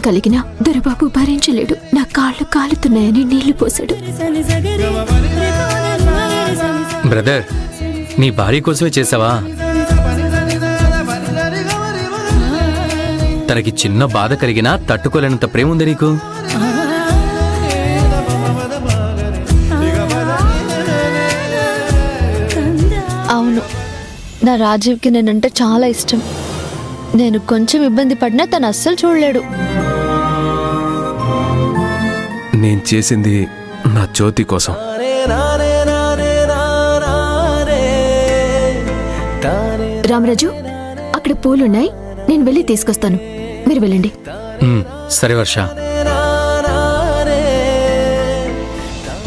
కలిగినా దొరబాబు భరించలేడు. నా కాళ్ళు కాలుతున్నాయని నీళ్లు పోసాడు. బ్రదర్, నీ భార్య కోసమే చేసావా? తనకి చిన్న బాధ కలిగినా తట్టుకోలేనంత ప్రేమ ఉంది నీకు. అవును, నా రాజీవ్కి నేనంటే చాలా ఇష్టం. నేను కొంచెం ఇబ్బంది పడినా తను అస్సలు చూడలేడు. నేను చేసింది నా జ్యోతి కోసం. రామరాజు, అక్కడ పూలున్నాయి, నేను వెళ్ళి తీసుకొస్తాను. మీరు వెళ్ళండి. సరే వర్ష.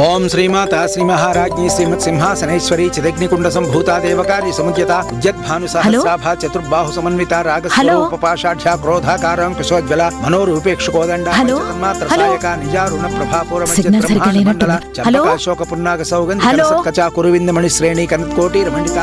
ఓం శ్రీమాత శ్రీ మహారాజ్ఞి శ్రీమత్ సింహాసనేశ్వరి చిదగ్నికుండ సంభూత దేవకార్య సముద్యత ఉద్యద్భాను సహస్రాభా చతుర్బాహు సమన్విత రాగస్వరూపపాషాఢ్య క్రోధాకారం కుశోజ్వల మనోరూపేక్షకోదండ తన్మాత్రసాయక నిజారుణ ప్రభాపూరమండల చంపకాశోక పున్నాగ సౌగంధ సత్కచా కురువిందమణి శ్రేణి కనత్కోటి రమండిత.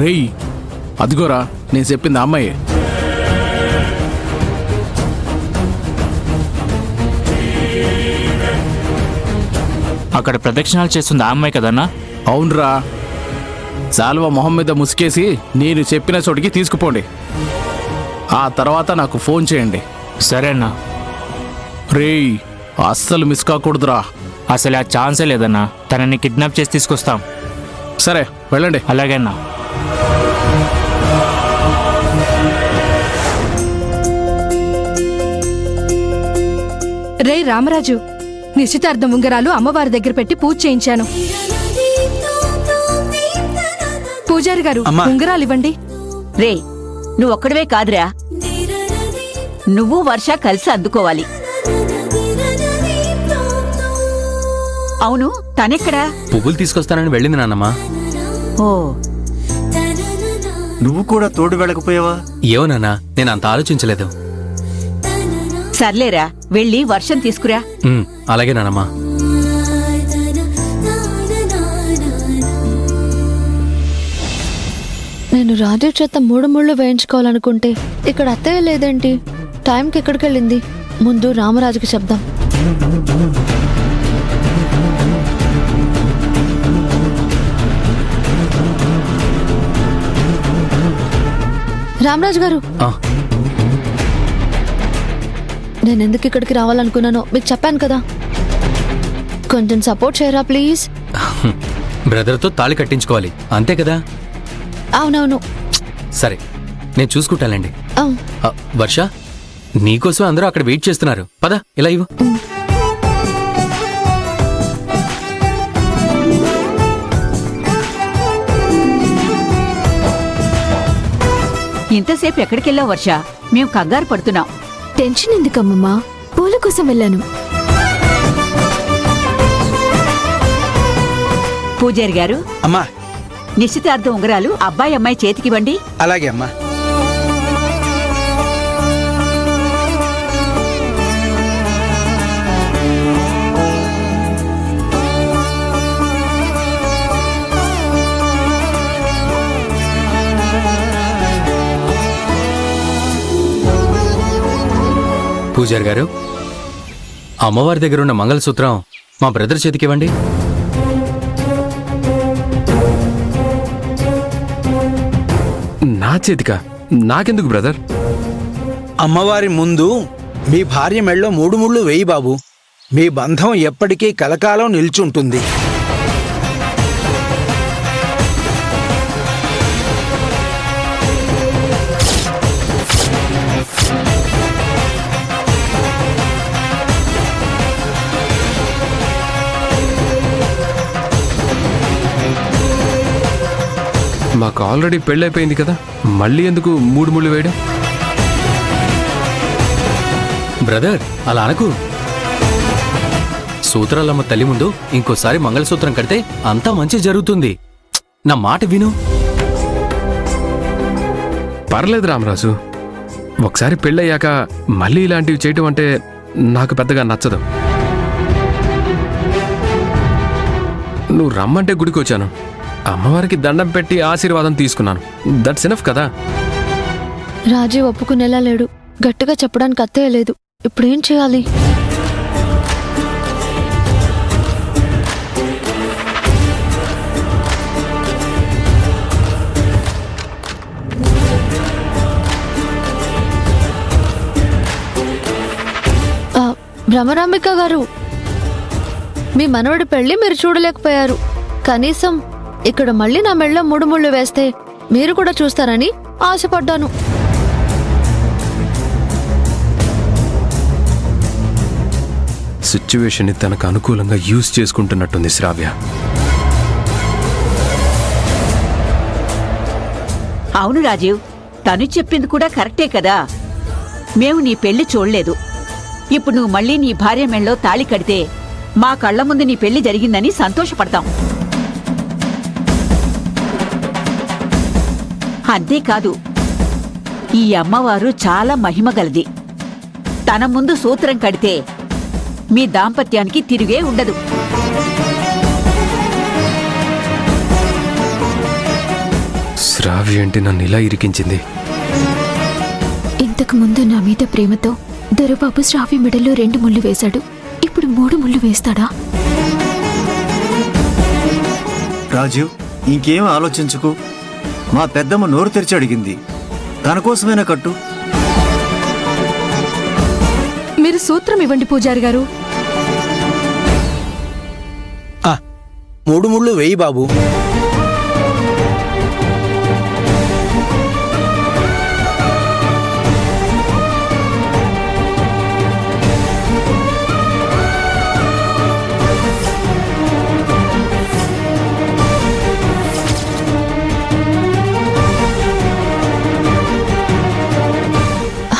రేయ్, అదిగోరా నేను చెప్పింది అమ్మాయి. అక్కడ ప్రదక్షిణాలు చేస్తుంది ఆ అమ్మాయి కదన్నా? అవునరా. సాల్వ మొహం మీద ముసుకేసి నేను చెప్పిన చోటికి తీసుకుపోండి. ఆ తర్వాత నాకు ఫోన్ చేయండి. సరే అన్నా. రేయ్, అస్సలు మిస్ కాకూడదురా. అసలు ఆ ఛాన్సే లేదన్నా. తనని కిడ్నాప్ చేసి తీసుకొస్తాం. సరే వెళ్ళండి. అలాగే అన్నా. రే రామరాజు, నిశ్చితార్థం ఉంగరాలు అమ్మవారి దగ్గర పెట్టి పూజ చేయించాను. పూజారి గారు, ఉంగరాలు ఇవ్వండి. రే, నువ్వు ఒక్కడవే కాదురా, నువ్వు వర్ష కలిసి అందుకోవాలి. అవును, తనెక్కడా? పువ్వులు తీసుకొస్తానని వెళ్ళింది నాన్నమ్మా. ఓ, నువ్వు కూడా తోడు వెళ్ళకపోయావా? ఏవో నాన్న, నేను అంత ఆలోచించలేదు. సర్లేరా, వెళ్ళి వర్షం తీసుకురా. అలాగే నాన్నమ్మా. నేను రాజీవ్ చేత 3 ముళ్ళు వేయించుకోవాలనుకుంటే ఇక్కడ అత్తయ్య లేదేంటి? టైంకి ఎక్కడికి వెళ్ళింది? ముందు రామరాజుకి చెప్దాం. రామరాజు గారు, నేను ఎందుకు ఇక్కడికి రావాలనుకున్నానో మీకు చెప్పాను కదా. కొంచెం సపోర్ట్ చేయరా ప్లీజ్. బ్రదర్తో తాళి కట్టించుకోవాలి, అంతే కదా? అవునవును. సరే, నేను చూసుకుంటానండి. వర్ష, నీకోసం అందరూ అక్కడ వెయిట్ చేస్తున్నారు. పద, ఇలా ఇవ్వు. ఇంతసేపు ఎక్కడికెళ్ళావు వర్ష? మేము కంగారు పడుతున్నాం. టెన్షన్ ఎందుకమ్మమ్మా, పూల కోసం వెళ్ళాను. పూజారి గారు, అమ్మా, నిశ్చితార్థం ఉంగరాలు అబ్బాయి అమ్మాయి చేతికివ్వండి. అలాగే అమ్మా. పూజారి గారు, అమ్మవారి దగ్గర ఉన్న మంగళసూత్రం మా బ్రదర్ చేతికివ్వండి. నా చేతికా? నాకెందుకు బ్రదర్? అమ్మవారి ముందు మీ భార్య మెళ్ళో 3 ముళ్ళు వేయి బాబు. మీ బంధం ఎప్పటికీ కలకాలం నిల్చుంటుంది. మాకు ఆల్రెడీ పెళ్ళైపోయింది కదా, మళ్ళీ ఎందుకు 3 ముళ్ళు వేయడం? బ్రదర్, అలా అనకు. సూత్రాలమ్మ తల్లి ముందు ఇంకోసారి మంగళసూత్రం కడితే అంతా మంచి జరుగుతుంది. నా మాట విను. పర్లేదు రామరాజు, ఒకసారి పెళ్ళయ్యాక మళ్ళీ ఇలాంటివి చేయటం అంటే నాకు పెద్దగా నచ్చదు. నువ్వు రమ్మంటే గుడికి వచ్చాను, అమ్మవారికి దండం పెట్టి ఆశీర్వాదం తీసుకున్నాను. దట్స్ ఎనఫ్ కదా. రాజీ ఒప్పుకునేలా లేడు. గట్టిగా చెప్పడానికి అత్తయ్య లేదు. ఇప్పుడేం చేయాలి? భ్రమరాంబిక గారు, మీ మనవడి పెళ్లి మీరు చూడలేకపోయారు. కనీసం ఇక్కడ మళ్ళీ నా మెళ్ళ 3 ముళ్ళు వేస్తే మీరు కూడా చూస్తారని ఆశపడ్డాను. సిచ్యువేషన్ ని తనకు అనుకూలంగా యూజ్ చేసుకుంటున్నట్టుంది శ్రావ్య. అవును రాజీవ్, తను చెప్పింది కూడా కరెక్టే కదా. మేము నీ పెళ్లి చూడలేదు. ఇప్పుడు నువ్వు మళ్ళీ నీ భార్య మెళ్ళో తాళి కడితే మా కళ్ల ముందు నీ పెళ్లి జరిగిందని సంతోషపడతాం. అంతేకాదు, ఈ అమ్మవారు చాలా మహిమగలది. తన ముందు సూత్రం కడితే మీ దాంపత్యానికి తిరిగే ఉండదు. శ్రావ్య ఏంటి నన్ను ఇలా ఇరికించింది? ఇంతకు ముందు నా మీద ప్రేమతో దొరబాబు శ్రావ్య మెడలో 2 ముళ్ళు వేశాడు. ఇప్పుడు 3 ముళ్ళు వేస్తాడా? రాజీవ్, ఇంకేం ఆలోచించుకు. మా పెద్దమ్మ నోరు తెరిచి అడిగింది, తన కోసమైనా కట్టు. మీరు సూత్రం ఇవ్వండి పూజారి గారు. 3 ముళ్ళు వేయి బాబు.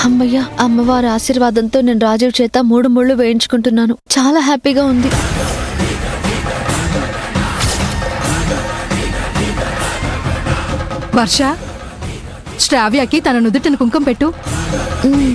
అమ్మయ్య, అమ్మవారి ఆశీర్వాదంతో నేను రాజీవ్ చేత 3 ముళ్ళు వేయించుకుంటున్నాను. చాలా హ్యాపీగా ఉంది. వర్ష, శ్రావ్యకి తన నుదుటిని కుంకుమ పెట్టు. ఉమ్.